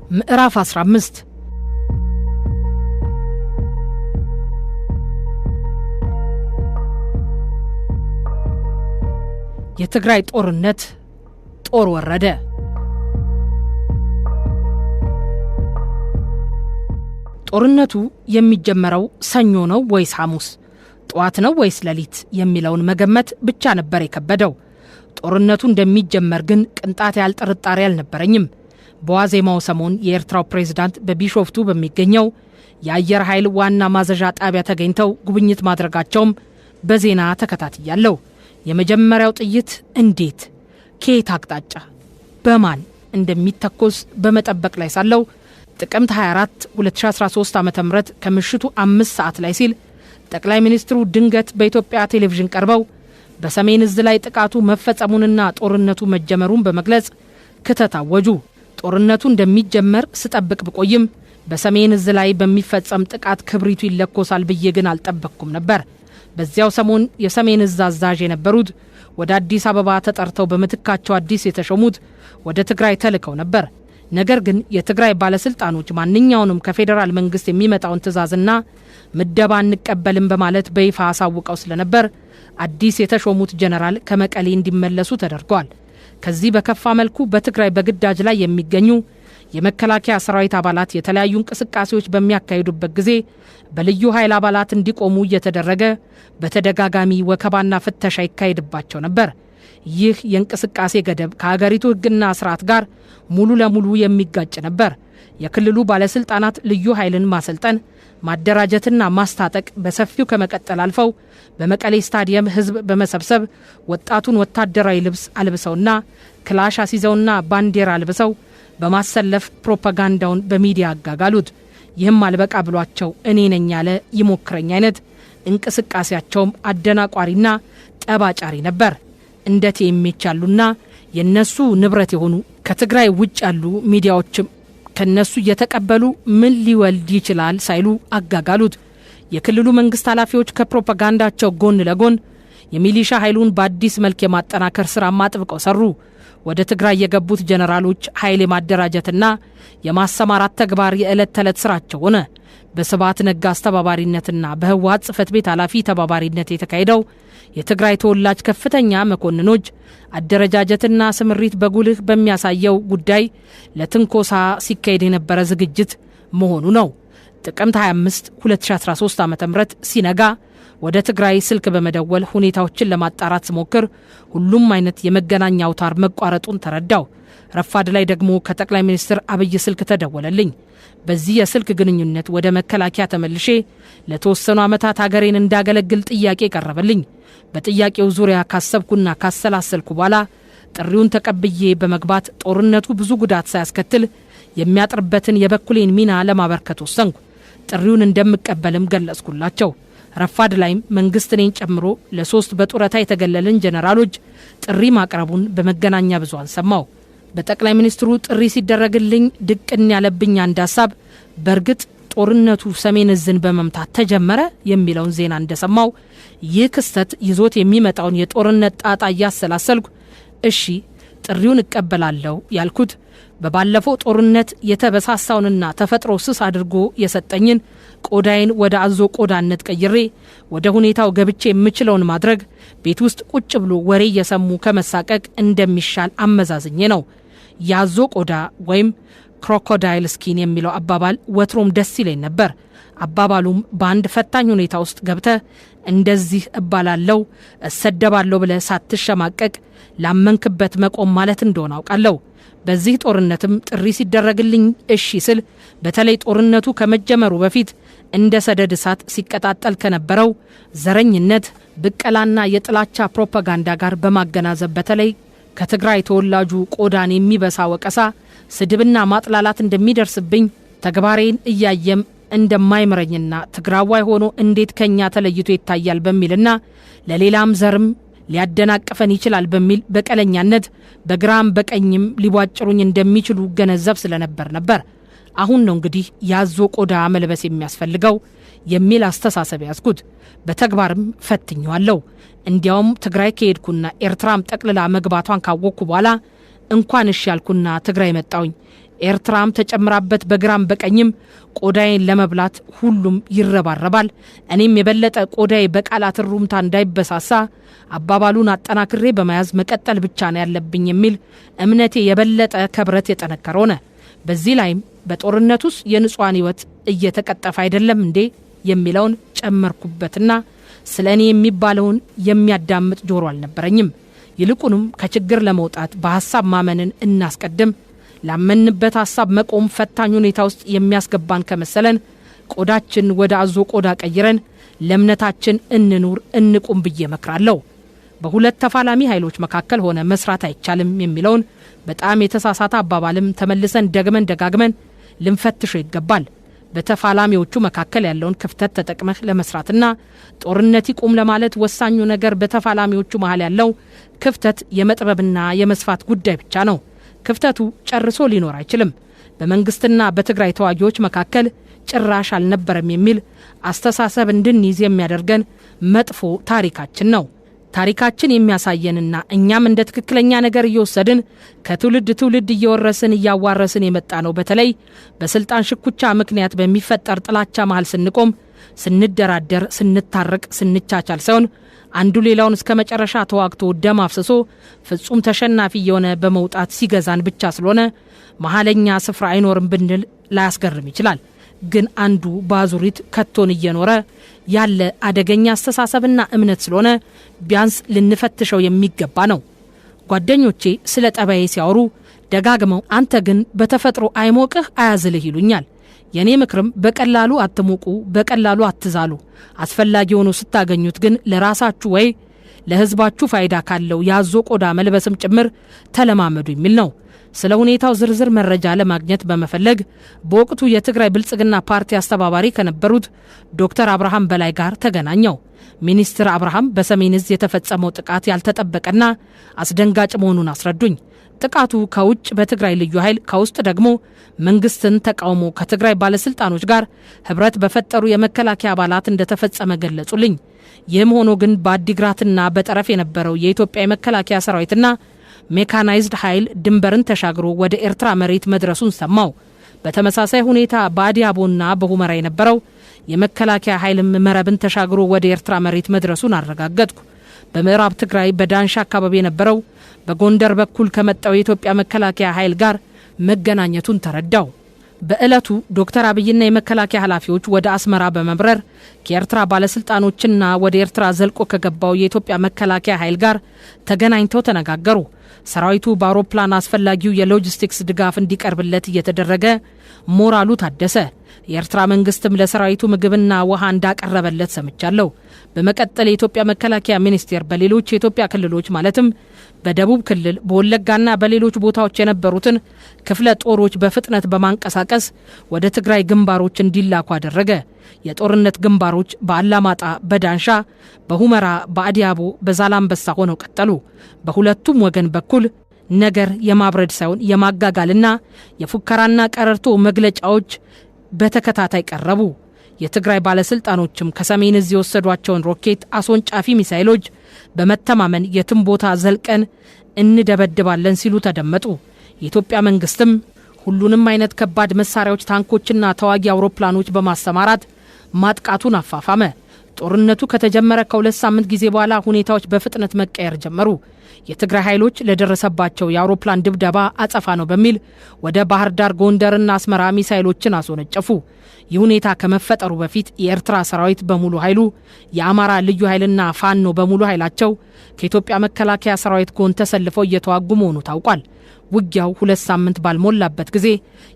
ምዕራፍ 15 የትግራይ ጦርነት ጦር ወረደ። ጦርነቱ የሚጀመረው ሰኞ ነው ወይስ ሐሙስ፣ ጧት ነው ወይስ ሌሊት የሚለውን መገመት ብቻ ነበር የከበደው። ጦርነቱ እንደሚጀመር ግን ቅንጣት ያህል ጥርጣሬ አልነበረኝም። በዋዜማው ሰሞን የኤርትራው ፕሬዝዳንት በቢሾፍቱ በሚገኘው የአየር ኃይል ዋና ማዘዣ ጣቢያ ተገኝተው ጉብኝት ማድረጋቸውም በዜና ተከታትያለሁ። የመጀመሪያው ጥይት እንዴት፣ ከየት አቅጣጫ፣ በማን እንደሚተኮስ በመጠበቅ ላይ ሳለው ጥቅምት 24 2013 ዓ.ም ከምሽቱ 5 ሰዓት ላይ ሲል ጠቅላይ ሚኒስትሩ ድንገት በኢትዮጵያ ቴሌቪዥን ቀርበው በሰሜን እዝ ላይ ጥቃቱ መፈጸሙንና ጦርነቱ መጀመሩን በመግለጽ ክተት አወጁ። ጦርነቱ እንደሚጀመር ስጠብቅ ብቆይም በሰሜን እዝ ላይ በሚፈጸም ጥቃት ክብሪቱ ይለኮሳል ብዬ ግን አልጠበቅኩም ነበር። በዚያው ሰሞን የሰሜን እዝ አዛዥ የነበሩት ወደ አዲስ አበባ ተጠርተው በመትካቸው አዲስ የተሾሙት ወደ ትግራይ ተልከው ነበር። ነገር ግን የትግራይ ባለስልጣኖች ማንኛውንም ከፌዴራል መንግስት የሚመጣውን ትዕዛዝና ምደባ እንቀበልም በማለት በይፋ አሳውቀው ስለነበር አዲስ የተሾሙት ጀነራል ከመቀሌ እንዲመለሱ ተደርጓል። ከዚህ በከፋ መልኩ በትግራይ በግዳጅ ላይ የሚገኙ የመከላከያ ሰራዊት አባላት የተለያዩ እንቅስቃሴዎች በሚያካሂዱበት ጊዜ በልዩ ኃይል አባላት እንዲቆሙ እየተደረገ በተደጋጋሚ ወከባና ፍተሻ ይካሄድባቸው ነበር። ይህ የእንቅስቃሴ ገደብ ከሀገሪቱ ሕግና ስርዓት ጋር ሙሉ ለሙሉ የሚጋጭ ነበር። የክልሉ ባለስልጣናት ልዩ ኃይልን ማሰልጠን፣ ማደራጀትና ማስታጠቅ በሰፊው ከመቀጠል አልፈው በመቀሌ ስታዲየም ህዝብ በመሰብሰብ ወጣቱን ወታደራዊ ልብስ አልብሰውና ክላሽ አስይዘውና ባንዲራ አልብሰው በማሰለፍ ፕሮፓጋንዳውን በሚዲያ አጋጋሉት። ይህም አልበቃ ብሏቸው እኔ ነኝ ያለ ይሞክረኝ አይነት እንቅስቃሴያቸውም አደናቋሪና ጠባጫሪ ነበር። እንደ ቲኤምኤች ያሉና የነሱ ንብረት የሆኑ ከትግራይ ውጭ ያሉ ሚዲያዎችም ከነሱ እየተቀበሉ ምን ሊወልድ ይችላል ሳይሉ አጋጋሉት። የክልሉ መንግስት ኃላፊዎች ከፕሮፓጋንዳቸው ጎን ለጎን የሚሊሻ ኃይሉን በአዲስ መልክ የማጠናከር ስራ ማጥብቀው ሰሩ። ወደ ትግራይ የገቡት ጀነራሎች ኃይል የማደራጀትና የማሰማራት ተግባር የዕለት ተዕለት ስራቸው ሆነ። በስብሐት ነጋ አስተባባሪነትና በህወሓት ጽሕፈት ቤት ኃላፊ ተባባሪነት የተካሄደው የትግራይ ተወላጅ ከፍተኛ መኮንኖች አደረጃጀትና ስምሪት በጉልህ በሚያሳየው ጉዳይ ለትንኮሳ ሲካሄድ የነበረ ዝግጅት መሆኑ ነው። ጥቅምት 25 2013 ዓ.ም ሲነጋ ወደ ትግራይ ስልክ በመደወል ሁኔታዎችን ለማጣራት ስሞክር ሁሉም አይነት የመገናኛ አውታር መቋረጡን ተረዳው። ረፋድ ላይ ደግሞ ከጠቅላይ ሚኒስትር አብይ ስልክ ተደወለልኝ። በዚህ የስልክ ግንኙነት ወደ መከላከያ ተመልሼ ለተወሰኑ ዓመታት ሀገሬን እንዳገለግል ጥያቄ ቀረበልኝ። በጥያቄው ዙሪያ ካሰብኩና ካሰላሰልኩ በኋላ ጥሪውን ተቀብዬ በመግባት ጦርነቱ ብዙ ጉዳት ሳያስከትል የሚያጥርበትን የበኩሌን ሚና ለማበርከት ወሰንኩ። ጥሪውን እንደምቀበልም ገለጽኩላቸው። ረፋድ ላይም መንግስት እኔን ጨምሮ ለ3 በጡረታ የተገለልን ጀነራሎች ጥሪ ማቅረቡን በመገናኛ ብዙሃን ሰማው። በጠቅላይ ሚኒስትሩ ጥሪ ሲደረግልኝ ድቅን ያለብኝ አንድ ሐሳብ በእርግጥ ጦርነቱ ሰሜን እዝን በመምታት ተጀመረ የሚለውን ዜና እንደሰማው ይህ ክስተት ይዞት የሚመጣውን የጦርነት ጣጣ እያሰላሰልኩ እሺ ጥሪውን እቀበላለሁ ያልኩት በባለፈው ጦርነት የተበሳሳውንና ተፈጥሮ ስስ አድርጎ የሰጠኝን ቆዳይን ወደ አዞ ቆዳነት ቀይሬ ወደ ሁኔታው ገብቼ የምችለውን ማድረግ ቤት ውስጥ ቁጭ ብሎ ወሬ እየሰሙ ከመሳቀቅ እንደሚሻል አመዛዝኜ ነው። የአዞ ቆዳ ወይም ክሮኮዳይል ስኪን የሚለው አባባል ወትሮም ደስ ይለኝ ነበር። አባባሉም በአንድ ፈታኝ ሁኔታ ውስጥ ገብተ እንደዚህ እባላለሁ እሰደባለሁ ብለ ሳትሸማቀቅ ላመንክበት መቆም ማለት እንደሆነ አውቃለሁ። በዚህ ጦርነትም ጥሪ ሲደረግልኝ እሺ ስል በተለይ ጦርነቱ ከመጀመሩ በፊት እንደ ሰደድ እሳት ሲቀጣጠል ከነበረው ዘረኝነት፣ ብቀላና የጥላቻ ፕሮፓጋንዳ ጋር በማገናዘብ በተለይ ከትግራይ ተወላጁ ቆዳን የሚበሳ ወቀሳ፣ ስድብና ማጥላላት እንደሚደርስብኝ ተግባሬን እያየም እንደማይምረኝና ትግራዋይ ሆኖ እንዴት ከኛ ተለይቶ ይታያል በሚልና ለሌላም ዘርም ሊያደናቅፈን ይችላል በሚል በቀለኛነት በግራም በቀኝም ሊቧጭሩኝ እንደሚችሉ ገነዘብ ስለነበር አሁን ነው እንግዲህ ያዞ ቆዳ መልበስ የሚያስፈልገው የሚል አስተሳሰብ ያዝኩት። በተግባርም ፈትኛለሁ። እንዲያውም ትግራይ ከሄድኩና ኤርትራም ጠቅልላ መግባቷን ካወቅኩ በኋላ እንኳን እሺ ያልኩና ትግራይ መጣውኝ ኤርትራም ተጨምራበት በግራም በቀኝም ቆዳዬን ለመብላት ሁሉም ይረባረባል። እኔም የበለጠ ቆዳዬ በቃላት ሩምታ እንዳይበሳሳ አባባሉን አጠናክሬ በመያዝ መቀጠል ብቻ ነው ያለብኝ የሚል እምነቴ የበለጠ ከብረት የጠነከረ ሆነ። በዚህ ላይም በጦርነቱስ የንጹሃን ህይወት እየተቀጠፈ አይደለም እንዴ የሚለውን ጨመርኩበትና ስለኔ የሚባለውን የሚያዳምጥ ጆሮ አልነበረኝም። ይልቁንም ከችግር ለመውጣት በሐሳብ ማመንን እናስቀድም፣ ላመንበት ሐሳብ መቆም ፈታኝ ሁኔታ ውስጥ የሚያስገባን ከመሰለን ቆዳችን ወደ አዞ ቆዳ ቀይረን ለእምነታችን እንኑር እንቁም ብዬ መክራለሁ። በሁለት ተፋላሚ ኃይሎች መካከል ሆነ መስራት አይቻልም የሚለውን በጣም የተሳሳተ አባባልም ተመልሰን ደጋግመን ልንፈትሸው ይገባል። በተፋላሚዎቹ መካከል ያለውን ክፍተት ተጠቅመህ ለመስራትና ጦርነት ይቁም ለማለት ወሳኙ ነገር በተፋላሚዎቹ መሃል ያለው ክፍተት የመጥበብና የመስፋት ጉዳይ ብቻ ነው። ክፍተቱ ጨርሶ ሊኖር አይችልም። በመንግስትና በትግራይ ተዋጊዎች መካከል ጭራሽ አልነበረም የሚል አስተሳሰብ እንድንይዝ የሚያደርገን መጥፎ ታሪካችን ነው። ታሪካችን የሚያሳየንና እኛም እንደ ትክክለኛ ነገር እየወሰድን ከትውልድ ትውልድ እየወረስን እያዋረስን የመጣ ነው። በተለይ በስልጣን ሽኩቻ ምክንያት በሚፈጠር ጥላቻ መሃል ስንቆም፣ ስንደራደር፣ ስንታረቅ፣ ስንቻቻል ሳይሆን አንዱ ሌላውን እስከ መጨረሻ ተዋግቶ ደም አፍስሶ ፍጹም ተሸናፊ የሆነ በመውጣት ሲገዛን ብቻ ስለሆነ መሐለኛ ስፍራ አይኖርም ብንል ላያስገርም ይችላል። ግን አንዱ ባዙሪት ከቶን እየኖረ ያለ አደገኛ አስተሳሰብና እምነት ስለሆነ ቢያንስ ልንፈትሸው የሚገባ ነው። ጓደኞቼ ስለ ጠባዬ ሲያወሩ ደጋግመው አንተ ግን በተፈጥሮ አይሞቅህ አያዝልህ ይሉኛል። የኔ ምክርም በቀላሉ አትሞቁ፣ በቀላሉ አትዛሉ፣ አስፈላጊ ሆኖ ስታገኙት ግን ለራሳችሁ ወይ ለህዝባችሁ ፋይዳ ካለው ያዞ ቆዳ መልበስም ጭምር ተለማመዱ የሚል ነው። ስለ ሁኔታው ዝርዝር መረጃ ለማግኘት በመፈለግ በወቅቱ የትግራይ ብልጽግና ፓርቲ አስተባባሪ ከነበሩት ዶክተር አብርሃም በላይ ጋር ተገናኘው። ሚኒስትር አብርሃም በሰሜን ዕዝ የተፈጸመው ጥቃት ያልተጠበቀና አስደንጋጭ መሆኑን አስረዱኝ። ጥቃቱ ከውጭ በትግራይ ልዩ ኃይል ከውስጥ ደግሞ መንግስትን ተቃውሞ ከትግራይ ባለስልጣኖች ጋር ህብረት በፈጠሩ የመከላከያ አባላት እንደተፈጸመ ገለጹልኝ። ይህም ሆኖ ግን በአዲግራትና በጠረፍ የነበረው የኢትዮጵያ የመከላከያ ሰራዊትና ሜካናይዝድ ኃይል ድንበርን ተሻግሮ ወደ ኤርትራ መሬት መድረሱን ሰማው። በተመሳሳይ ሁኔታ በአዲያቦና በሁመራ የነበረው የመከላከያ ኃይልም መረብን ተሻግሮ ወደ ኤርትራ መሬት መድረሱን አረጋገጥኩ። በምዕራብ ትግራይ በዳንሻ አካባቢ የነበረው በጎንደር በኩል ከመጣው የኢትዮጵያ መከላከያ ኃይል ጋር መገናኘቱን ተረዳው። በእለቱ ዶክተር አብይና የመከላከያ ኃላፊዎች ወደ አስመራ በመብረር ከኤርትራ ባለስልጣኖችና ወደ ኤርትራ ዘልቆ ከገባው የኢትዮጵያ መከላከያ ኃይል ጋር ተገናኝተው ተነጋገሩ። ሰራዊቱ በአውሮፕላን አስፈላጊው የሎጂስቲክስ ድጋፍ እንዲቀርብለት እየተደረገ ሞራሉ ታደሰ። የኤርትራ መንግስትም ለሰራዊቱ ምግብና ውሃ እንዳቀረበለት ሰምቻለሁ። በመቀጠል የኢትዮጵያ መከላከያ ሚኒስቴር በሌሎች የኢትዮጵያ ክልሎች ማለትም በደቡብ ክልል በወለጋና በሌሎች ቦታዎች የነበሩትን ክፍለ ጦሮች በፍጥነት በማንቀሳቀስ ወደ ትግራይ ግንባሮች እንዲላኩ አደረገ። የጦርነት ግንባሮች በአላማጣ፣ በዳንሻ፣ በሁመራ፣ በአዲያቦ፣ በዛላምበሳ ሆነው ቀጠሉ። በሁለቱም ወገን በኩል ነገር የማብረድ ሳይሆን የማጋጋልና የፉከራና ቀረርቶ መግለጫዎች በተከታታይ ቀረቡ። የትግራይ ባለስልጣኖችም ከሰሜን ዕዝ የወሰዷቸውን ሮኬት አስወንጫፊ ሚሳይሎች በመተማመን የትም ቦታ ዘልቀን እንደበድባለን ሲሉ ተደመጡ። የኢትዮጵያ መንግስትም ሁሉንም አይነት ከባድ መሳሪያዎች፣ ታንኮችና ተዋጊ አውሮፕላኖች በማሰማራት ማጥቃቱን አፋፋመ። ጦርነቱ ከተጀመረ ከሁለት ሳምንት ጊዜ በኋላ ሁኔታዎች በፍጥነት መቀየር ጀመሩ። የትግራይ ኃይሎች ለደረሰባቸው የአውሮፕላን ድብደባ አጸፋ ነው በሚል ወደ ባህር ዳር፣ ጎንደርና አስመራ ሚሳይሎችን አስወነጨፉ። ይህ ሁኔታ ከመፈጠሩ በፊት የኤርትራ ሰራዊት በሙሉ ኃይሉ፣ የአማራ ልዩ ኃይልና ፋኖ በሙሉ ኃይላቸው ከኢትዮጵያ መከላከያ ሰራዊት ጎን ተሰልፈው እየተዋጉ መሆኑ ታውቋል። ውጊያው 2 ሳምንት ባልሞላበት ጊዜ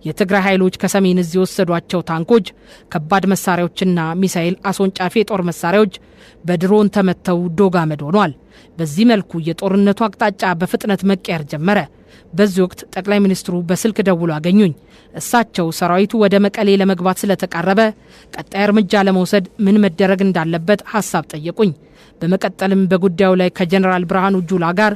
የትግራይ ኃይሎች ከሰሜን ዕዝ የወሰዷቸው ታንኮች፣ ከባድ መሳሪያዎችና ሚሳኤል አስወንጫፊ የጦር መሳሪያዎች በድሮን ተመተው ዶግ አመድ ሆኗል። በዚህ መልኩ የጦርነቱ አቅጣጫ በፍጥነት መቀየር ጀመረ። በዚህ ወቅት ጠቅላይ ሚኒስትሩ በስልክ ደውሎ አገኙኝ። እሳቸው ሰራዊቱ ወደ መቀሌ ለመግባት ስለተቃረበ ቀጣይ እርምጃ ለመውሰድ ምን መደረግ እንዳለበት ሐሳብ ጠየቁኝ። በመቀጠልም በጉዳዩ ላይ ከጀነራል ብርሃኑ ጁላ ጋር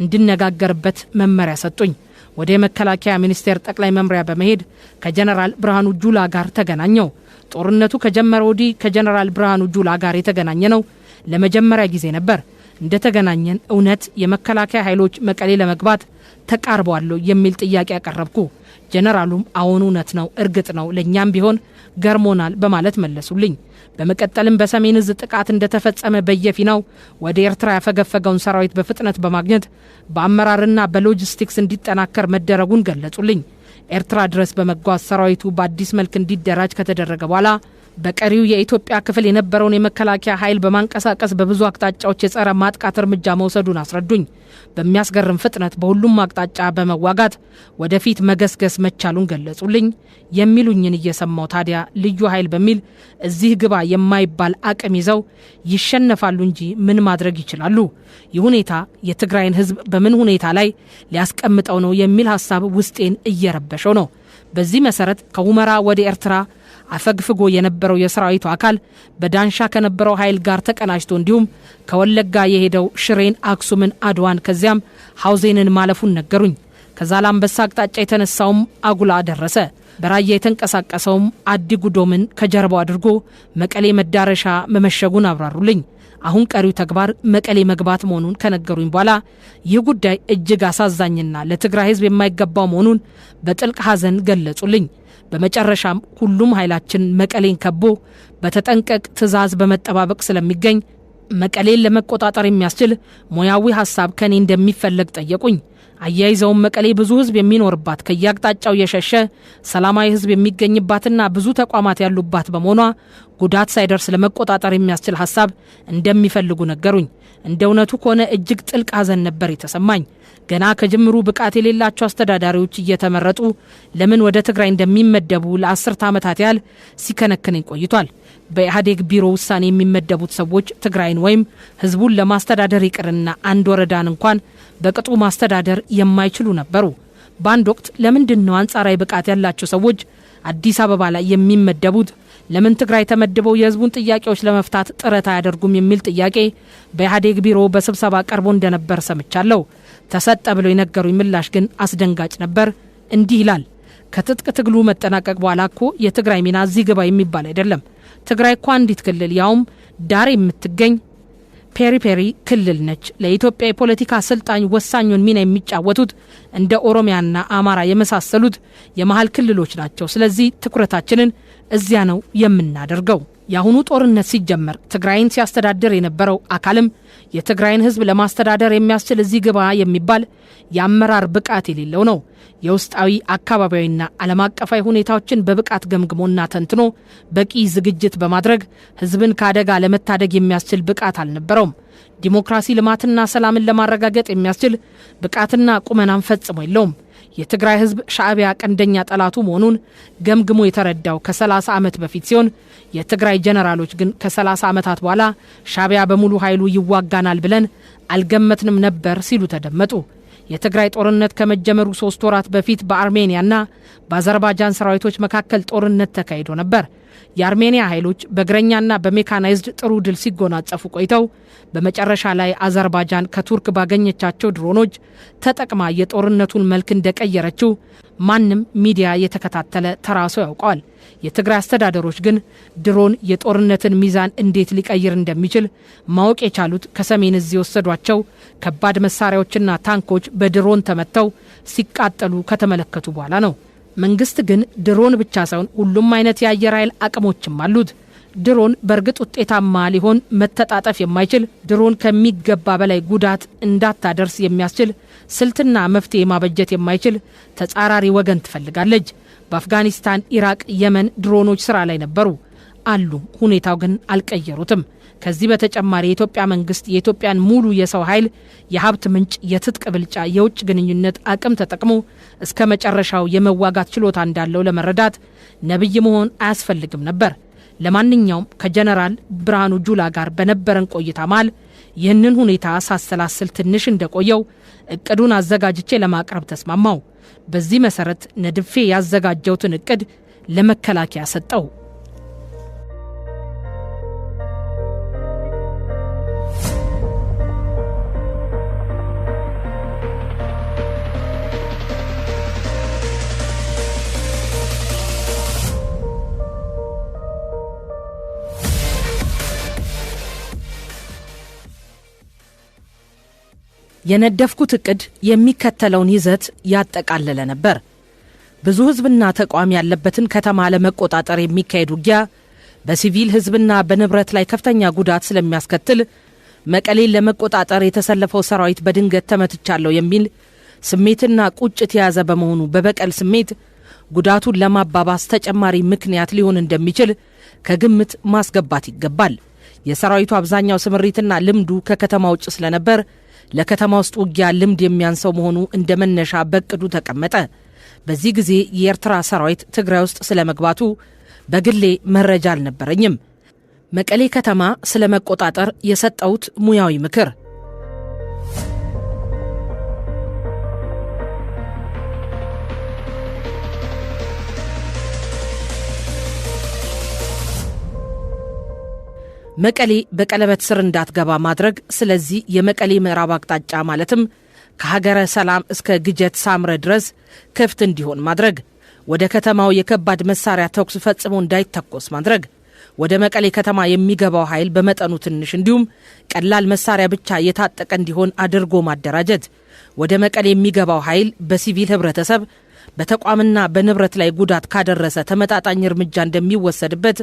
እንድነጋገርበት መመሪያ ሰጡኝ። ወደ መከላከያ ሚኒስቴር ጠቅላይ መምሪያ በመሄድ ከጀነራል ብርሃኑ ጁላ ጋር ተገናኘው። ጦርነቱ ከጀመረ ወዲህ ከጀነራል ብርሃኑ ጁላ ጋር የተገናኘ ነው ለመጀመሪያ ጊዜ ነበር። እንደተገናኘን እውነት የመከላከያ ኃይሎች መቀሌ ለመግባት ተቃርበዋል የሚል ጥያቄ ያቀረብኩ። ጀነራሉም አሁን እውነት ነው፣ እርግጥ ነው፣ ለኛም ቢሆን ገርሞናል በማለት መለሱልኝ። በመቀጠልም በሰሜን ዕዝ ጥቃት እንደተፈጸመ በየፊናው ወደ ኤርትራ ያፈገፈገውን ሰራዊት በፍጥነት በማግኘት በአመራርና በሎጂስቲክስ እንዲጠናከር መደረጉን ገለጹልኝ። ኤርትራ ድረስ በመጓዝ ሰራዊቱ በአዲስ መልክ እንዲደራጅ ከተደረገ በኋላ በቀሪው የኢትዮጵያ ክፍል የነበረውን የመከላከያ ኃይል በማንቀሳቀስ በብዙ አቅጣጫዎች የጸረ ማጥቃት እርምጃ መውሰዱን አስረዱኝ። በሚያስገርም ፍጥነት በሁሉም አቅጣጫ በመዋጋት ወደፊት መገስገስ መቻሉን ገለጹልኝ። የሚሉኝን እየሰማው ታዲያ ልዩ ኃይል በሚል እዚህ ግባ የማይባል አቅም ይዘው ይሸነፋሉ እንጂ ምን ማድረግ ይችላሉ? ይህ ሁኔታ የትግራይን ሕዝብ በምን ሁኔታ ላይ ሊያስቀምጠው ነው የሚል ሐሳብ ውስጤን እየረበሸው ነው። በዚህ መሰረት ከሁመራ ወደ ኤርትራ አፈግፍጎ የነበረው የሰራዊቱ አካል በዳንሻ ከነበረው ኃይል ጋር ተቀናጅቶ እንዲሁም ከወለጋ የሄደው ሽሬን፣ አክሱምን፣ አድዋን ከዚያም ሐውዜንን ማለፉን ነገሩኝ። ከዛላምበሳ አቅጣጫ የተነሳውም አጉላ ደረሰ። በራያ የተንቀሳቀሰውም አዲ ጉዶምን ከጀርባው አድርጎ መቀሌ መዳረሻ መመሸጉን አብራሩልኝ። አሁን ቀሪው ተግባር መቀሌ መግባት መሆኑን ከነገሩኝ በኋላ ይህ ጉዳይ እጅግ አሳዛኝና ለትግራይ ሕዝብ የማይገባው መሆኑን በጥልቅ ሐዘን ገለጹልኝ። በመጨረሻም ሁሉም ኃይላችን መቀሌን ከቦ በተጠንቀቅ ትዕዛዝ በመጠባበቅ ስለሚገኝ መቀሌን ለመቆጣጠር የሚያስችል ሙያዊ ሐሳብ ከኔ እንደሚፈለግ ጠየቁኝ። አያይዘውም መቀሌ ብዙ ሕዝብ የሚኖርባት ከያቅጣጫው የሸሸ ሰላማዊ ሕዝብ የሚገኝባትና ብዙ ተቋማት ያሉባት በመሆኗ ጉዳት ሳይደርስ ለመቆጣጠር የሚያስችል ሐሳብ እንደሚፈልጉ ነገሩኝ። እንደ እውነቱ ከሆነ እጅግ ጥልቅ ሐዘን ነበር የተሰማኝ። ገና ከጅምሩ ብቃት የሌላቸው አስተዳዳሪዎች እየተመረጡ ለምን ወደ ትግራይ እንደሚመደቡ ለ10 ዓመታት ያህል ሲከነክነኝ ቆይቷል። በኢህአዴግ ቢሮ ውሳኔ የሚመደቡት ሰዎች ትግራይን ወይም ሕዝቡን ለማስተዳደር ይቅርና አንድ ወረዳን እንኳን በቅጡ ማስተዳደር የማይችሉ ነበሩ። በአንድ ወቅት ለምንድን ነው አንጻራዊ ብቃት ያላቸው ሰዎች አዲስ አበባ ላይ የሚመደቡት? ለምን ትግራይ ተመድበው የሕዝቡን ጥያቄዎች ለመፍታት ጥረት አያደርጉም የሚል ጥያቄ በኢህአዴግ ቢሮ በስብሰባ ቀርቦ እንደነበር ሰምቻለሁ። ተሰጠ ብለው የነገሩኝ ምላሽ ግን አስደንጋጭ ነበር። እንዲህ ይላል። ከትጥቅ ትግሉ መጠናቀቅ በኋላ እኮ የትግራይ ሚና እዚህ ግባ የሚባል አይደለም። ትግራይ እኮ አንዲት ክልል ያውም ዳር የምትገኝ ፔሪፔሪ ክልል ነች። ለኢትዮጵያ የፖለቲካ ስልጣኝ ወሳኙን ሚና የሚጫወቱት እንደ ኦሮሚያና አማራ የመሳሰሉት የመሃል ክልሎች ናቸው። ስለዚህ ትኩረታችንን እዚያ ነው የምናደርገው። የአሁኑ ጦርነት ሲጀመር ትግራይን ሲያስተዳድር የነበረው አካልም የትግራይን ሕዝብ ለማስተዳደር የሚያስችል እዚህ ግባ የሚባል የአመራር ብቃት የሌለው ነው። የውስጣዊ አካባቢያዊና ዓለም አቀፋዊ ሁኔታዎችን በብቃት ገምግሞና ተንትኖ በቂ ዝግጅት በማድረግ ሕዝብን ከአደጋ ለመታደግ የሚያስችል ብቃት አልነበረውም። ዲሞክራሲ፣ ልማትና ሰላምን ለማረጋገጥ የሚያስችል ብቃትና ቁመናም ፈጽሞ የለውም። የትግራይ ሕዝብ ሻዕቢያ ቀንደኛ ጠላቱ መሆኑን ገምግሞ የተረዳው ከ30 ዓመት በፊት ሲሆን የትግራይ ጀነራሎች ግን ከ30 ዓመታት በኋላ ሻዕቢያ በሙሉ ኃይሉ ይዋጋናል ብለን አልገመትንም ነበር ሲሉ ተደመጡ። የትግራይ ጦርነት ከመጀመሩ 3 ወራት በፊት በአርሜኒያና በአዘርባይጃን ሰራዊቶች መካከል ጦርነት ተካሂዶ ነበር። የአርሜኒያ ኃይሎች በእግረኛና በሜካናይዝድ ጥሩ ድል ሲጎናጸፉ ቆይተው በመጨረሻ ላይ አዘርባይጃን ከቱርክ ባገኘቻቸው ድሮኖች ተጠቅማ የጦርነቱን መልክ እንደቀየረችው ማንም ሚዲያ የተከታተለ ተራሶ ያውቀዋል። የትግራይ አስተዳደሮች ግን ድሮን የጦርነትን ሚዛን እንዴት ሊቀይር እንደሚችል ማወቅ የቻሉት ከሰሜን ዕዝ የወሰዷቸው ከባድ መሳሪያዎችና ታንኮች በድሮን ተመተው ሲቃጠሉ ከተመለከቱ በኋላ ነው። መንግስት ግን ድሮን ብቻ ሳይሆን ሁሉም አይነት የአየር ኃይል አቅሞችም አሉት። ድሮን በእርግጥ ውጤታማ ሊሆን መተጣጠፍ የማይችል ድሮን ከሚገባ በላይ ጉዳት እንዳታደርስ የሚያስችል ስልትና መፍትሄ ማበጀት የማይችል ተጻራሪ ወገን ትፈልጋለች። በአፍጋኒስታን፣ ኢራቅ፣ የመን ድሮኖች ስራ ላይ ነበሩ አሉ። ሁኔታው ግን አልቀየሩትም። ከዚህ በተጨማሪ የኢትዮጵያ መንግስት የኢትዮጵያን ሙሉ የሰው ኃይል፣ የሀብት ምንጭ፣ የትጥቅ ብልጫ፣ የውጭ ግንኙነት አቅም ተጠቅሞ እስከ መጨረሻው የመዋጋት ችሎታ እንዳለው ለመረዳት ነብይ መሆን አያስፈልግም ነበር። ለማንኛውም ከጀነራል ብርሃኑ ጁላ ጋር በነበረን ቆይታ ማል ይህንን ሁኔታ ሳሰላስል ትንሽ እንደቆየው እቅዱን አዘጋጅቼ ለማቅረብ ተስማማው። በዚህ መሰረት ነድፌ ያዘጋጀውትን እቅድ ለመከላከያ ሰጠው። የነደፍኩት እቅድ የሚከተለውን ይዘት ያጠቃለለ ነበር። ብዙ ህዝብና ተቋም ያለበትን ከተማ ለመቆጣጠር የሚካሄድ ውጊያ በሲቪል ህዝብና በንብረት ላይ ከፍተኛ ጉዳት ስለሚያስከትል መቀሌን ለመቆጣጠር የተሰለፈው ሰራዊት በድንገት ተመትቻለሁ የሚል ስሜትና ቁጭት የያዘ በመሆኑ በበቀል ስሜት ጉዳቱን ለማባባስ ተጨማሪ ምክንያት ሊሆን እንደሚችል ከግምት ማስገባት ይገባል። የሰራዊቱ አብዛኛው ስምሪትና ልምዱ ከከተማ ውጭ ስለነበር ለከተማ ውስጥ ውጊያ ልምድ የሚያንሰው መሆኑ እንደመነሻ በቅዱ ተቀመጠ። በዚህ ጊዜ የኤርትራ ሰራዊት ትግራይ ውስጥ ስለመግባቱ በግሌ መረጃ አልነበረኝም። መቀሌ ከተማ ስለመቆጣጠር የሰጠውት ሙያዊ ምክር መቀሌ በቀለበት ስር እንዳትገባ ማድረግ። ስለዚህ የመቀሌ ምዕራብ አቅጣጫ ማለትም ከሀገረ ሰላም እስከ ግጀት ሳምረ ድረስ ክፍት እንዲሆን ማድረግ። ወደ ከተማው የከባድ መሳሪያ ተኩስ ፈጽሞ እንዳይተኮስ ማድረግ። ወደ መቀሌ ከተማ የሚገባው ኃይል በመጠኑ ትንሽ እንዲሁም ቀላል መሳሪያ ብቻ የታጠቀ እንዲሆን አድርጎ ማደራጀት። ወደ መቀሌ የሚገባው ኃይል በሲቪል ህብረተሰብ በተቋምና በንብረት ላይ ጉዳት ካደረሰ ተመጣጣኝ እርምጃ እንደሚወሰድበት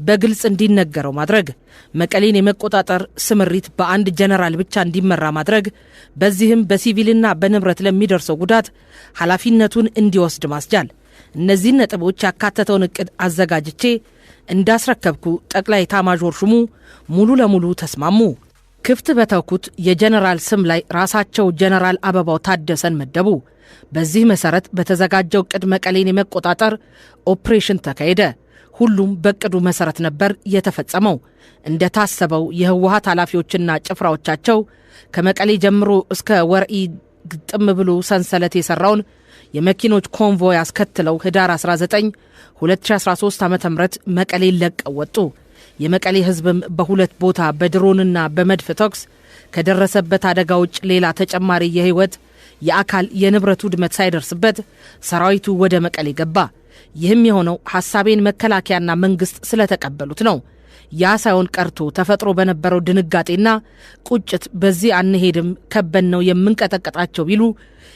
በግልጽ እንዲነገረው ማድረግ። መቀሌን የመቆጣጠር ስምሪት በአንድ ጀነራል ብቻ እንዲመራ ማድረግ። በዚህም በሲቪልና በንብረት ለሚደርሰው ጉዳት ኃላፊነቱን እንዲወስድ ማስቻል። እነዚህን ነጥቦች ያካተተውን እቅድ አዘጋጅቼ እንዳስረከብኩ ጠቅላይ ኤታማዦር ሹሙ ሙሉ ለሙሉ ተስማሙ። ክፍት በተውኩት የጀነራል ስም ላይ ራሳቸው ጀነራል አበባው ታደሰን መደቡ። በዚህ መሰረት በተዘጋጀው እቅድ መቀሌን የመቆጣጠር ኦፕሬሽን ተካሄደ። ሁሉም በእቅዱ መሰረት ነበር የተፈጸመው። እንደታሰበው የህወሓት ኃላፊዎችና ጭፍራዎቻቸው ከመቀሌ ጀምሮ እስከ ወርኢ ግጥም ብሎ ሰንሰለት የሰራውን የመኪኖች ኮንቮይ አስከትለው ህዳር 19 2013 ዓ.ም መቀሌን ለቀው ወጡ። የመቀሌ ህዝብም በሁለት ቦታ በድሮንና በመድፍ ተኩስ ከደረሰበት አደጋ ውጭ ሌላ ተጨማሪ የህይወት የአካል የንብረት ውድመት ሳይደርስበት ሰራዊቱ ወደ መቀሌ ገባ። ይህም የሆነው ሐሳቤን መከላከያና መንግስት ስለተቀበሉት ነው። ያ ሳይሆን ቀርቶ ተፈጥሮ በነበረው ድንጋጤና ቁጭት በዚህ አንሄድም ከበን ነው የምንቀጠቀጣቸው ቢሉ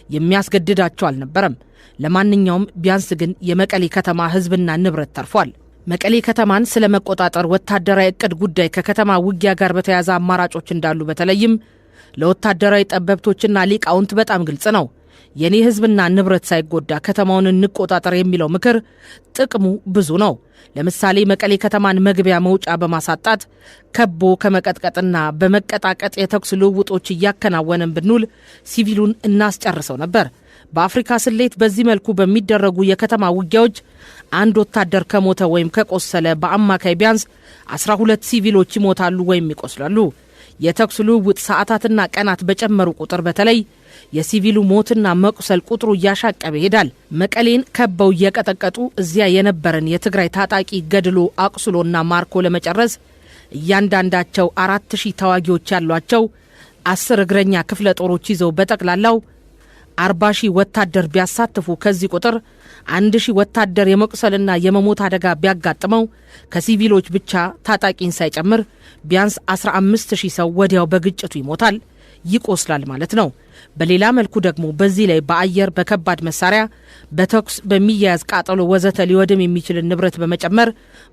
የሚያስገድዳቸው አልነበረም። ለማንኛውም ቢያንስ ግን የመቀሌ ከተማ ህዝብና ንብረት ተርፏል። መቀሌ ከተማን ስለመቆጣጠር ወታደራዊ እቅድ ጉዳይ ከከተማ ውጊያ ጋር በተያያዘ አማራጮች እንዳሉ በተለይም ለወታደራዊ ጠበብቶችና ሊቃውንት በጣም ግልጽ ነው። የኔ ህዝብና ንብረት ሳይጎዳ ከተማውን እንቆጣጠር የሚለው ምክር ጥቅሙ ብዙ ነው። ለምሳሌ መቀሌ ከተማን መግቢያ መውጫ በማሳጣት ከቦ ከመቀጥቀጥና በመቀጣቀጥ የተኩስ ልውውጦች እያከናወነን ብንውል ሲቪሉን እናስጨርሰው ነበር። በአፍሪካ ስሌት በዚህ መልኩ በሚደረጉ የከተማ ውጊያዎች አንድ ወታደር ከሞተ ወይም ከቆሰለ በአማካይ ቢያንስ 12 ሲቪሎች ይሞታሉ ወይም ይቆስላሉ። የተኩስ ልውውጥ ሰዓታትና ቀናት በጨመሩ ቁጥር በተለይ የሲቪሉ ሞትና መቁሰል ቁጥሩ እያሻቀበ ይሄዳል። መቀሌን ከበው እየቀጠቀጡ እዚያ የነበረን የትግራይ ታጣቂ ገድሎ አቁስሎና ማርኮ ለመጨረስ እያንዳንዳቸው 4000 ተዋጊዎች ያሏቸው 10 እግረኛ ክፍለ ጦሮች ይዘው በጠቅላላው 40,000 ወታደር ቢያሳትፉ ከዚህ ቁጥር 1,000 ወታደር የመቁሰልና የመሞት አደጋ ቢያጋጥመው ከሲቪሎች ብቻ ታጣቂን ሳይጨምር ቢያንስ 15,000 ሰው ወዲያው በግጭቱ ይሞታል፣ ይቆስላል ማለት ነው። በሌላ መልኩ ደግሞ በዚህ ላይ በአየር በከባድ መሳሪያ በተኩስ በሚያያዝ ቃጠሎ ወዘተ ሊወድም የሚችል ንብረት በመጨመር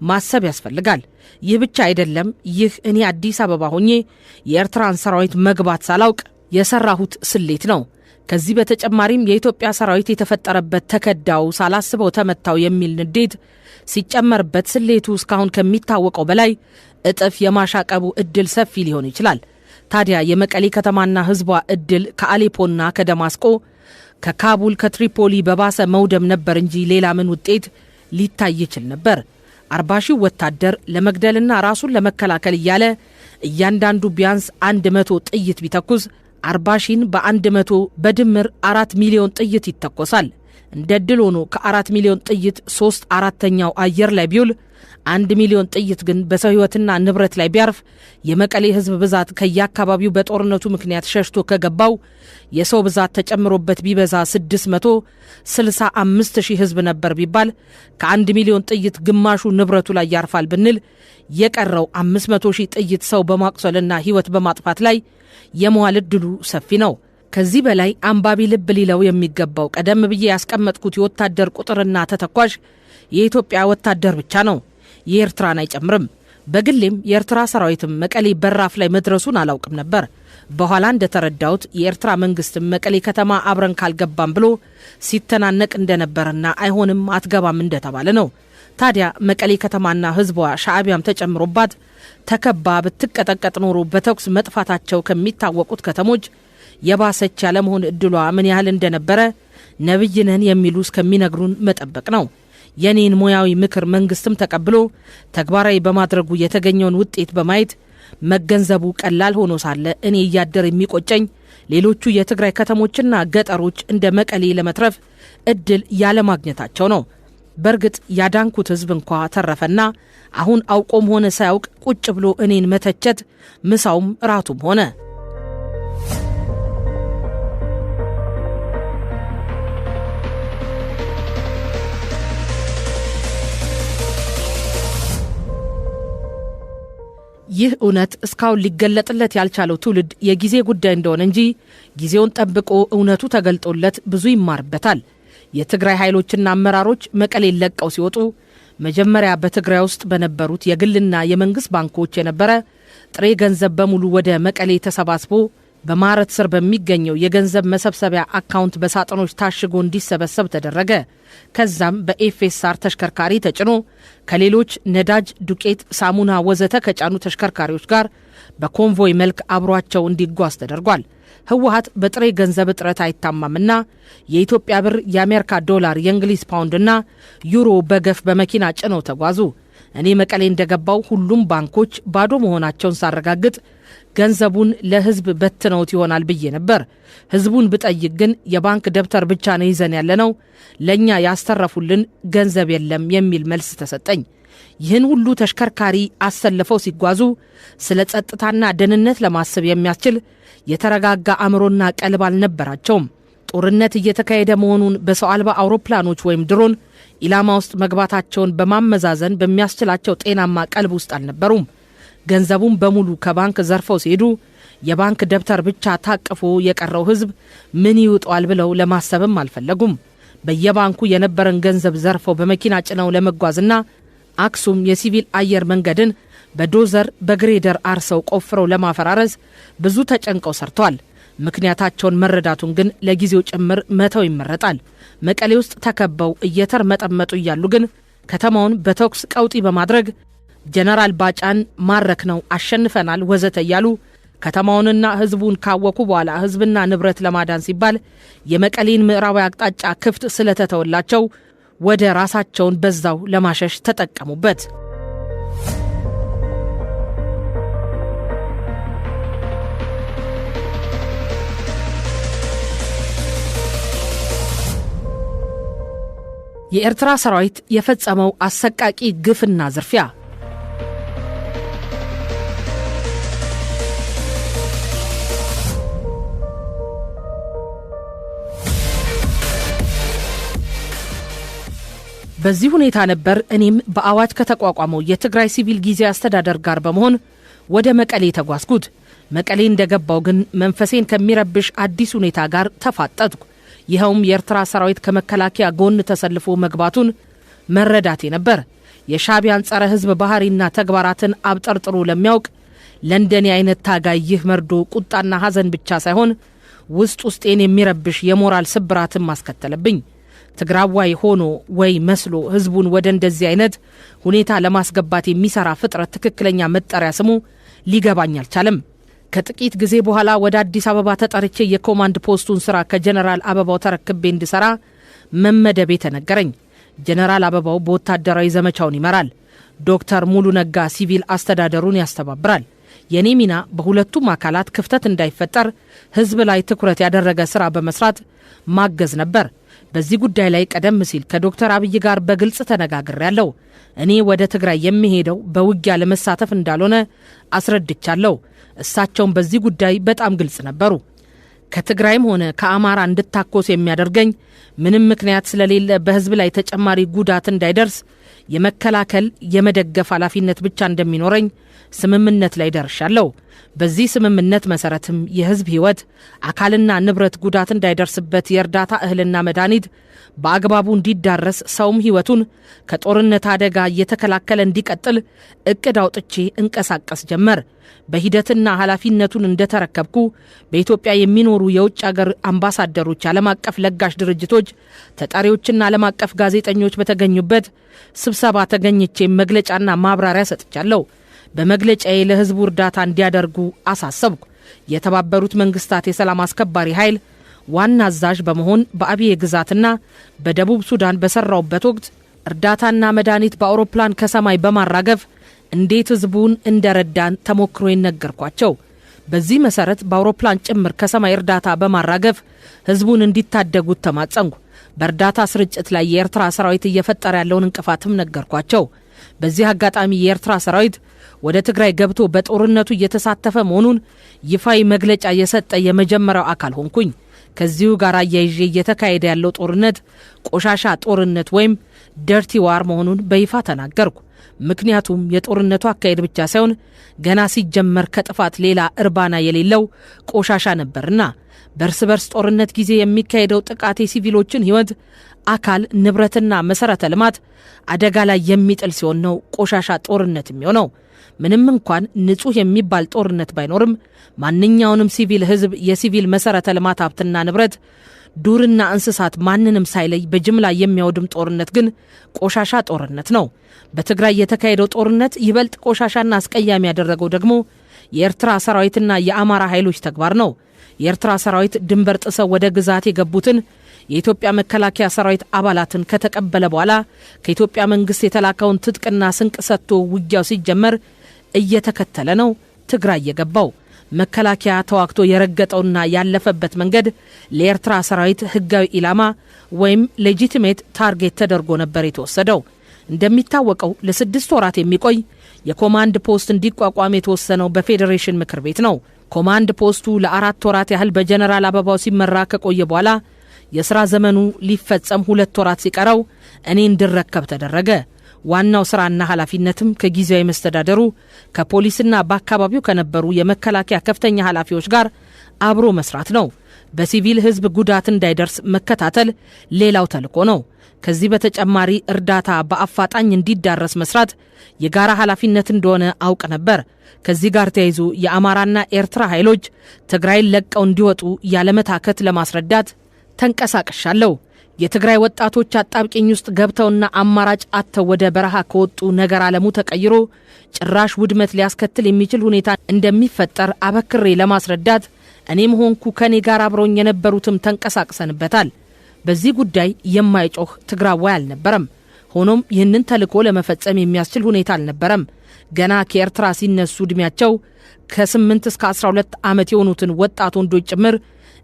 ማሰብ ያስፈልጋል። ይህ ብቻ አይደለም። ይህ እኔ አዲስ አበባ ሆኜ የኤርትራን ሰራዊት መግባት ሳላውቅ የሰራሁት ስሌት ነው። ከዚህ በተጨማሪም የኢትዮጵያ ሰራዊት የተፈጠረበት ተከዳው ሳላስበው ተመታው የሚል ንዴት ሲጨመርበት ስሌቱ እስካሁን ከሚታወቀው በላይ እጥፍ የማሻቀቡ እድል ሰፊ ሊሆን ይችላል። ታዲያ የመቀሌ ከተማና ህዝቧ እድል ከአሌፖና ከደማስቆ ከካቡል ከትሪፖሊ በባሰ መውደም ነበር እንጂ ሌላ ምን ውጤት ሊታይ ይችል ነበር? 40,000 ወታደር ለመግደልና ራሱን ለመከላከል እያለ እያንዳንዱ ቢያንስ 100 ጥይት ቢተኩስ 40,000 በ100 በድምር 4 ሚሊዮን ጥይት ይተኮሳል። እንደ ድል ሆኖ ከ4 ሚሊዮን ጥይት 3/4ኛው አየር ላይ ቢውል 1 ሚሊዮን ጥይት ግን በሰው ህይወትና ንብረት ላይ ቢያርፍ የመቀሌ ህዝብ ብዛት ከየአካባቢው በጦርነቱ ምክንያት ሸሽቶ ከገባው የሰው ብዛት ተጨምሮበት ቢበዛ 665,000 ህዝብ ነበር ቢባል ከ1 ሚሊዮን ጥይት ግማሹ ንብረቱ ላይ ያርፋል ብንል የቀረው 500,000 ጥይት ሰው በማቁሰልና ህይወት በማጥፋት ላይ የመዋል ዕድሉ ሰፊ ነው። ከዚህ በላይ አንባቢ ልብ ሊለው የሚገባው ቀደም ብዬ ያስቀመጥኩት የወታደር ቁጥርና ተተኳሽ የኢትዮጵያ ወታደር ብቻ ነው፣ የኤርትራን አይጨምርም። በግሌም የኤርትራ ሰራዊትም መቀሌ በራፍ ላይ መድረሱን አላውቅም ነበር። በኋላ እንደተረዳሁት የኤርትራ መንግስትም መቀሌ ከተማ አብረን ካልገባም ብሎ ሲተናነቅ እንደነበርና አይሆንም አትገባም እንደተባለ ነው። ታዲያ መቀሌ ከተማና ህዝቧ ሻዕቢያም ተጨምሮባት ተከባ ብትቀጠቀጥ ኖሮ በተኩስ መጥፋታቸው ከሚታወቁት ከተሞች የባሰች ያለመሆን እድሏ ምን ያህል እንደነበረ ነብይ ነን የሚሉ እስከሚነግሩን መጠበቅ ነው። የኔን ሙያዊ ምክር መንግስትም ተቀብሎ ተግባራዊ በማድረጉ የተገኘውን ውጤት በማየት መገንዘቡ ቀላል ሆኖ ሳለ እኔ እያደር የሚቆጨኝ ሌሎቹ የትግራይ ከተሞችና ገጠሮች እንደ መቀሌ ለመትረፍ እድል ያለማግኘታቸው ነው። በርግጥ ያዳንኩት ህዝብ እንኳ ተረፈና አሁን አውቆም ሆነ ሳያውቅ ቁጭ ብሎ እኔን መተቸት ምሳውም ራቱም ሆነ። ይህ እውነት እስካሁን ሊገለጥለት ያልቻለው ትውልድ የጊዜ ጉዳይ እንደሆነ እንጂ ጊዜውን ጠብቆ እውነቱ ተገልጦለት ብዙ ይማርበታል። የትግራይ ኃይሎችና አመራሮች መቀሌን ለቀው ሲወጡ መጀመሪያ በትግራይ ውስጥ በነበሩት የግልና የመንግስት ባንኮች የነበረ ጥሬ ገንዘብ በሙሉ ወደ መቀሌ ተሰባስቦ በማረት ስር በሚገኘው የገንዘብ መሰብሰቢያ አካውንት በሳጥኖች ታሽጎ እንዲሰበሰብ ተደረገ። ከዛም በኤፍኤስአር ተሽከርካሪ ተጭኖ ከሌሎች ነዳጅ፣ ዱቄት፣ ሳሙና ወዘተ ከጫኑ ተሽከርካሪዎች ጋር በኮንቮይ መልክ አብሯቸው እንዲጓዝ ተደርጓል። ህወሓት በጥሬ ገንዘብ እጥረት አይታማምና የኢትዮጵያ ብር፣ የአሜሪካ ዶላር፣ የእንግሊዝ ፓውንድና ዩሮ በገፍ በመኪና ጭነው ተጓዙ። እኔ መቀሌ እንደገባው ሁሉም ባንኮች ባዶ መሆናቸውን ሳረጋግጥ ገንዘቡን ለህዝብ በትነውት ይሆናል ብዬ ነበር። ህዝቡን ብጠይቅ ግን የባንክ ደብተር ብቻ ነው ይዘን ያለነው፣ ለኛ ያስተረፉልን ገንዘብ የለም የሚል መልስ ተሰጠኝ። ይህን ሁሉ ተሽከርካሪ አሰልፈው ሲጓዙ ስለ ጸጥታና ደህንነት ለማሰብ የሚያስችል የተረጋጋ አእምሮና ቀልብ አልነበራቸውም። ጦርነት እየተካሄደ መሆኑን በሰው አልባ አውሮፕላኖች ወይም ድሮን ኢላማ ውስጥ መግባታቸውን በማመዛዘን በሚያስችላቸው ጤናማ ቀልብ ውስጥ አልነበሩም። ገንዘቡን በሙሉ ከባንክ ዘርፈው ሲሄዱ የባንክ ደብተር ብቻ ታቅፎ የቀረው ህዝብ ምን ይውጣል ብለው ለማሰብም አልፈለጉም። በየባንኩ የነበረን ገንዘብ ዘርፈው በመኪና ጭነው ለመጓዝና አክሱም የሲቪል አየር መንገድን በዶዘር በግሬደር አርሰው ቆፍረው ለማፈራረስ ብዙ ተጨንቀው ሰርተዋል። ምክንያታቸውን መረዳቱን ግን ለጊዜው ጭምር መተው ይመረጣል። መቀሌ ውስጥ ተከበው እየተርመጠመጡ እያሉ ግን ከተማውን በተኩስ ቀውጢ በማድረግ ጀነራል ባጫን ማረክ ነው፣ አሸንፈናል ወዘተ እያሉ ከተማውንና ህዝቡን ካወኩ በኋላ ህዝብና ንብረት ለማዳን ሲባል የመቀሌን ምዕራባዊ አቅጣጫ ክፍት ስለተተወላቸው ወደ ራሳቸውን በዛው ለማሸሽ ተጠቀሙበት። የኤርትራ ሰራዊት የፈጸመው አሰቃቂ ግፍና ዝርፊያ በዚህ ሁኔታ ነበር እኔም በአዋጅ ከተቋቋመው የትግራይ ሲቪል ጊዜ አስተዳደር ጋር በመሆን ወደ መቀሌ ተጓዝኩት። መቀሌ እንደገባው ግን መንፈሴን ከሚረብሽ አዲስ ሁኔታ ጋር ተፋጠጥኩ። ይኸውም የኤርትራ ሰራዊት ከመከላከያ ጎን ተሰልፎ መግባቱን መረዳቴ ነበር። የሻዕቢያን ጸረ ህዝብ ባህሪና ተግባራትን አብጠርጥሮ ለሚያውቅ ለንደኔ አይነት ታጋይ ይህ መርዶ ቁጣና ሐዘን ብቻ ሳይሆን ውስጤን የሚረብሽ የሞራል ስብራትን ማስከተለብኝ። ትግራዋይ ሆኖ ወይ መስሎ ህዝቡን ወደ እንደዚህ አይነት ሁኔታ ለማስገባት የሚሰራ ፍጥረት ትክክለኛ መጠሪያ ስሙ ሊገባኝ አልቻለም። ከጥቂት ጊዜ በኋላ ወደ አዲስ አበባ ተጠርቼ የኮማንድ ፖስቱን ስራ ከጀነራል አበባው ተረክቤ እንድሰራ መመደቤ ተነገረኝ። ጀነራል አበባው በወታደራዊ ዘመቻውን ይመራል። ዶክተር ሙሉ ነጋ ሲቪል አስተዳደሩን ያስተባብራል። የኔ ሚና በሁለቱም አካላት ክፍተት እንዳይፈጠር ህዝብ ላይ ትኩረት ያደረገ ስራ በመስራት ማገዝ ነበር። በዚህ ጉዳይ ላይ ቀደም ሲል ከዶክተር አብይ ጋር በግልጽ ተነጋግሬያለሁ። እኔ ወደ ትግራይ የሚሄደው በውጊያ ለመሳተፍ እንዳልሆነ አስረድቻለሁ። እሳቸውም በዚህ ጉዳይ በጣም ግልጽ ነበሩ። ከትግራይም ሆነ ከአማራ እንድታኮስ የሚያደርገኝ ምንም ምክንያት ስለሌለ በህዝብ ላይ ተጨማሪ ጉዳት እንዳይደርስ የመከላከል የመደገፍ ኃላፊነት ብቻ እንደሚኖረኝ ስምምነት ላይ ደርሻለሁ። በዚህ ስምምነት መሰረትም የህዝብ ህይወት አካልና ንብረት ጉዳት እንዳይደርስበት የእርዳታ እህልና መድኃኒት በአግባቡ እንዲዳረስ ሰውም ህይወቱን ከጦርነት አደጋ እየተከላከለ እንዲቀጥል እቅድ አውጥቼ እንቀሳቀስ ጀመር። በሂደትና ኃላፊነቱን እንደተረከብኩ በኢትዮጵያ የሚኖሩ የውጭ ሀገር አምባሳደሮች፣ ዓለም አቀፍ ለጋሽ ድርጅቶች ተጣሪዎችና ዓለም አቀፍ ጋዜጠኞች በተገኙበት ስብሰባ ተገኝቼ መግለጫና ማብራሪያ ሰጥቻለሁ። በመግለጫዬ ለህዝቡ እርዳታ እንዲያደርጉ አሳሰብኩ። የተባበሩት መንግስታት የሰላም አስከባሪ ኃይል ዋና አዛዥ በመሆን በአብዬ ግዛትና በደቡብ ሱዳን በሰራውበት ወቅት እርዳታና መድኃኒት በአውሮፕላን ከሰማይ በማራገፍ እንዴት ህዝቡን እንደረዳን ተሞክሮ ይነገርኳቸው። በዚህ መሰረት በአውሮፕላን ጭምር ከሰማይ እርዳታ በማራገፍ ህዝቡን እንዲታደጉት ተማጸንኩ። በእርዳታ ስርጭት ላይ የኤርትራ ሰራዊት እየፈጠረ ያለውን እንቅፋትም ነገርኳቸው። በዚህ አጋጣሚ የኤርትራ ሰራዊት ወደ ትግራይ ገብቶ በጦርነቱ እየተሳተፈ መሆኑን ይፋዊ መግለጫ የሰጠ የመጀመሪያው አካል ሆንኩኝ። ከዚሁ ጋር አያይዤ እየተካሄደ ያለው ጦርነት ቆሻሻ ጦርነት ወይም ደርቲ ዋር መሆኑን በይፋ ተናገርኩ። ምክንያቱም የጦርነቱ አካሄድ ብቻ ሳይሆን ገና ሲጀመር ከጥፋት ሌላ እርባና የሌለው ቆሻሻ ነበርና በርስ በርስ ጦርነት ጊዜ የሚካሄደው ጥቃት የሲቪሎችን ህይወት፣ አካል፣ ንብረትና መሰረተ ልማት አደጋ ላይ የሚጥል ሲሆን ነው ቆሻሻ ጦርነት የሚሆነው። ምንም እንኳን ንጹህ የሚባል ጦርነት ባይኖርም ማንኛውንም ሲቪል ህዝብ፣ የሲቪል መሰረተ ልማት ሀብትና ንብረት፣ ዱርና እንስሳት ማንንም ሳይለይ በጅምላ የሚያወድም ጦርነት ግን ቆሻሻ ጦርነት ነው። በትግራይ የተካሄደው ጦርነት ይበልጥ ቆሻሻና አስቀያሚ ያደረገው ደግሞ የኤርትራ ሰራዊትና የአማራ ኃይሎች ተግባር ነው። የኤርትራ ሰራዊት ድንበር ጥሰው ወደ ግዛት የገቡትን የኢትዮጵያ መከላከያ ሰራዊት አባላትን ከተቀበለ በኋላ ከኢትዮጵያ መንግስት የተላከውን ትጥቅና ስንቅ ሰጥቶ ውጊያው ሲጀመር እየተከተለ ነው ትግራይ የገባው። መከላከያ ተዋክቶ የረገጠውና ያለፈበት መንገድ ለኤርትራ ሰራዊት ህጋዊ ኢላማ ወይም ሌጂቲሜት ታርጌት ተደርጎ ነበር የተወሰደው። እንደሚታወቀው ለ6 ወራት የሚቆይ የኮማንድ ፖስት እንዲቋቋም የተወሰነው በፌዴሬሽን ምክር ቤት ነው። ኮማንድ ፖስቱ ለ4 ወራት ያህል በጀነራል አበባው ሲመራ ከቆየ በኋላ የሥራ ዘመኑ ሊፈጸም 2 ወራት ሲቀረው እኔ እንድረከብ ተደረገ። ዋናው ስራና ኃላፊነትም ከጊዜያዊ መስተዳደሩ ከፖሊስና በአካባቢው ከነበሩ የመከላከያ ከፍተኛ ኃላፊዎች ጋር አብሮ መስራት ነው። በሲቪል ህዝብ ጉዳት እንዳይደርስ መከታተል ሌላው ተልዕኮ ነው። ከዚህ በተጨማሪ እርዳታ በአፋጣኝ እንዲዳረስ መስራት የጋራ ኃላፊነት እንደሆነ አውቅ ነበር። ከዚህ ጋር ተያይዞ የአማራና ኤርትራ ኃይሎች ትግራይን ለቀው እንዲወጡ ያለመታከት ለማስረዳት ተንቀሳቀሻለሁ። የትግራይ ወጣቶች አጣብቂኝ ውስጥ ገብተውና አማራጭ አጥተው ወደ በረሃ ከወጡ ነገር ዓለሙ ተቀይሮ ጭራሽ ውድመት ሊያስከትል የሚችል ሁኔታ እንደሚፈጠር አበክሬ ለማስረዳት እኔም ሆንኩ ከኔ ጋር አብረውኝ የነበሩትም ተንቀሳቅሰንበታል። በዚህ ጉዳይ የማይጮህ ትግራዋይ አልነበረም። ሆኖም ይህንን ተልዕኮ ለመፈጸም የሚያስችል ሁኔታ አልነበረም። ገና ከኤርትራ ሲነሱ ዕድሜያቸው ከ8 እስከ 12 ዓመት የሆኑትን ወጣት ወንዶች ጭምር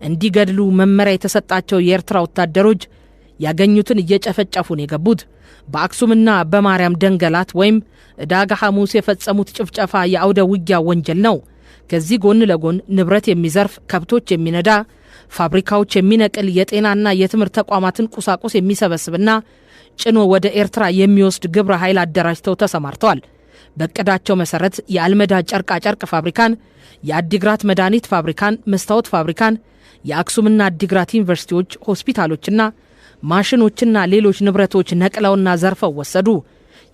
እንዲገድሉ መመሪያ የተሰጣቸው የኤርትራ ወታደሮች ያገኙትን እየጨፈጨፉን የገቡት። በአክሱምና በማርያም ደንገላት ወይም ዳጋ ሐሙስ የፈጸሙት ጭፍጨፋ የአውደ ውጊያ ወንጀል ነው። ከዚህ ጎን ለጎን ንብረት የሚዘርፍ፣ ከብቶች የሚነዳ፣ ፋብሪካዎች የሚነቅል፣ የጤናና የትምህርት ተቋማትን ቁሳቁስ የሚሰበስብና ጭኖ ወደ ኤርትራ የሚወስድ ግብረ ኃይል አደራጅተው ተሰማርተዋል። በእቅዳቸው መሰረት የአልመዳ ጨርቃ ጨርቅ ፋብሪካን፣ የአዲግራት መድኃኒት ፋብሪካን፣ መስታወት ፋብሪካን፣ የአክሱምና አዲግራት ዩኒቨርሲቲዎች፣ ሆስፒታሎችና ማሽኖችና ሌሎች ንብረቶች ነቅለውና ዘርፈው ወሰዱ።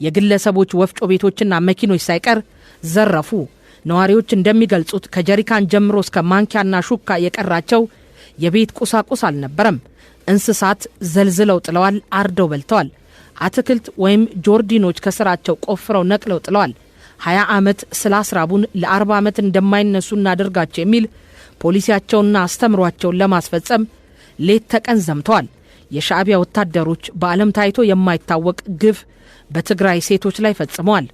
የግለሰቦች ወፍጮ ቤቶችና መኪኖች ሳይቀር ዘረፉ። ነዋሪዎች እንደሚገልጹት ከጀሪካን ጀምሮ እስከ ማንኪያና ሹካ የቀራቸው የቤት ቁሳቁስ አልነበረም። እንስሳት ዘልዝለው ጥለዋል፣ አርደው በልተዋል። አትክልት ወይም ጆርዲኖች ከስራቸው ቆፍረው ነቅለው ጥለዋል። 20 ዓመት ስላስራቡን ለ40 ዓመት እንደማይነሱ እናደርጋቸው የሚል ፖሊሲያቸውና አስተምሯቸውን ለማስፈጸም ሌት ተቀን ዘምተዋል። የሻዕቢያ ወታደሮች በዓለም ታይቶ የማይታወቅ ግፍ በትግራይ ሴቶች ላይ ፈጽመዋል።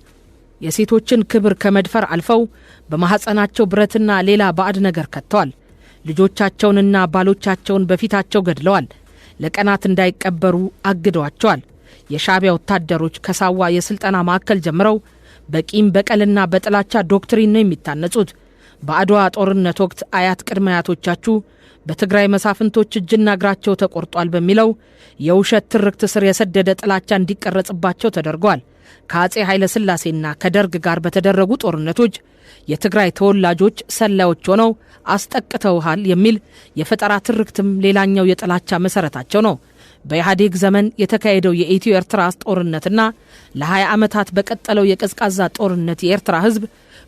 የሴቶችን ክብር ከመድፈር አልፈው በማህፀናቸው ብረትና ሌላ ባዕድ ነገር ከተዋል። ልጆቻቸውንና ባሎቻቸውን በፊታቸው ገድለዋል። ለቀናት እንዳይቀበሩ አግደዋቸዋል። የሻዕቢያ ወታደሮች ከሳዋ የስልጠና ማዕከል ጀምረው በቂም በቀልና በጥላቻ ዶክትሪን ነው የሚታነጹት። በአድዋ ጦርነት ወቅት አያት ቅድመ አያቶቻችሁ በትግራይ መሳፍንቶች እጅና እግራቸው ተቆርጧል በሚለው የውሸት ትርክት ስር የሰደደ ጥላቻ እንዲቀረጽባቸው ተደርጓል። ከአጼ ኃይለ ሥላሴና ከደርግ ጋር በተደረጉ ጦርነቶች የትግራይ ተወላጆች ሰላዮች ሆነው አስጠቅተውሃል የሚል የፈጠራ ትርክትም ሌላኛው የጥላቻ መሰረታቸው ነው። በኢህአዴግ ዘመን የተካሄደው የኢትዮ ኤርትራ ጦርነትና ለ20 ዓመታት በቀጠለው የቀዝቃዛ ጦርነት የኤርትራ ሕዝብ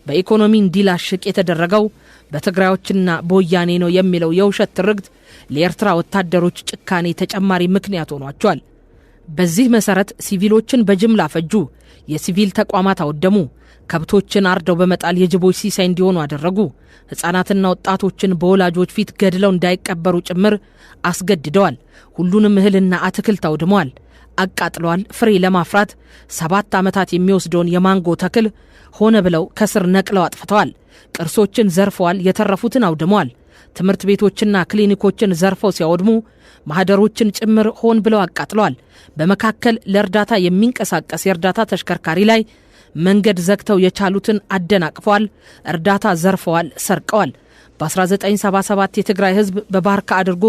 በኢኮኖሚ እንዲላሽቅ የተደረገው በትግራዮችና በወያኔ ነው የሚለው የውሸት ትርክት ለኤርትራ ወታደሮች ጭካኔ ተጨማሪ ምክንያት ሆኗቸዋል። በዚህ መሰረት ሲቪሎችን በጅምላ ፈጁ፣ የሲቪል ተቋማት አወደሙ፣ ከብቶችን አርደው በመጣል የጅቦች ሲሳይ እንዲሆኑ አደረጉ፣ ሕፃናትና ወጣቶችን በወላጆች ፊት ገድለው እንዳይቀበሩ ጭምር አስገድደዋል። ሁሉንም እህልና አትክልት አውድመዋል፣ አቃጥለዋል። ፍሬ ለማፍራት 7 ዓመታት የሚወስደውን የማንጎ ተክል ሆነ ብለው ከስር ነቅለው አጥፍተዋል። ቅርሶችን ዘርፈዋል፣ የተረፉትን አውድመዋል። ትምህርት ቤቶችና ክሊኒኮችን ዘርፈው ሲያወድሙ ማህደሮችን ጭምር ሆን ብለው አቃጥለዋል። በመካከል ለእርዳታ የሚንቀሳቀስ የእርዳታ ተሽከርካሪ ላይ መንገድ ዘግተው የቻሉትን አደናቅፈዋል፣ እርዳታ ዘርፈዋል፣ ሰርቀዋል። በ1977 የትግራይ ሕዝብ በባርካ አድርጎ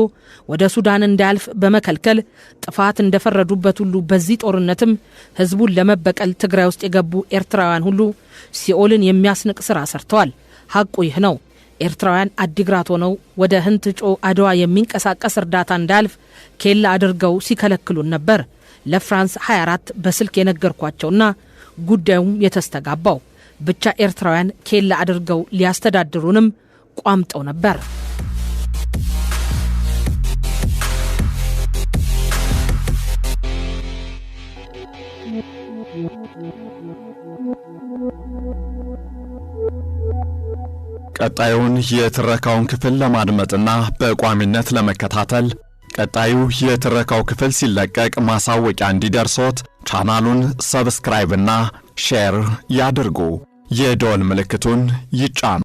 ወደ ሱዳን እንዳያልፍ በመከልከል ጥፋት እንደፈረዱበት ሁሉ በዚህ ጦርነትም ሕዝቡን ለመበቀል ትግራይ ውስጥ የገቡ ኤርትራውያን ሁሉ ሲኦልን የሚያስንቅ ሥራ ሰርተዋል። ሐቁ ይህ ነው። ኤርትራውያን አዲግራት ሆነው ወደ ህንትጮ አድዋ የሚንቀሳቀስ እርዳታ እንዳያልፍ ኬላ አድርገው ሲከለክሉን ነበር። ለፍራንስ 24 በስልክ የነገርኳቸውና ጉዳዩም የተስተጋባው ብቻ ኤርትራውያን ኬላ አድርገው ሊያስተዳድሩንም ቋምጠው ነበር። ቀጣዩን የትረካውን ክፍል ለማድመጥና በቋሚነት ለመከታተል ቀጣዩ የትረካው ክፍል ሲለቀቅ ማሳወቂያ እንዲደርሶት ቻናሉን ሰብስክራይብ እና ሼር ያድርጉ። የደወል ምልክቱን ይጫኑ።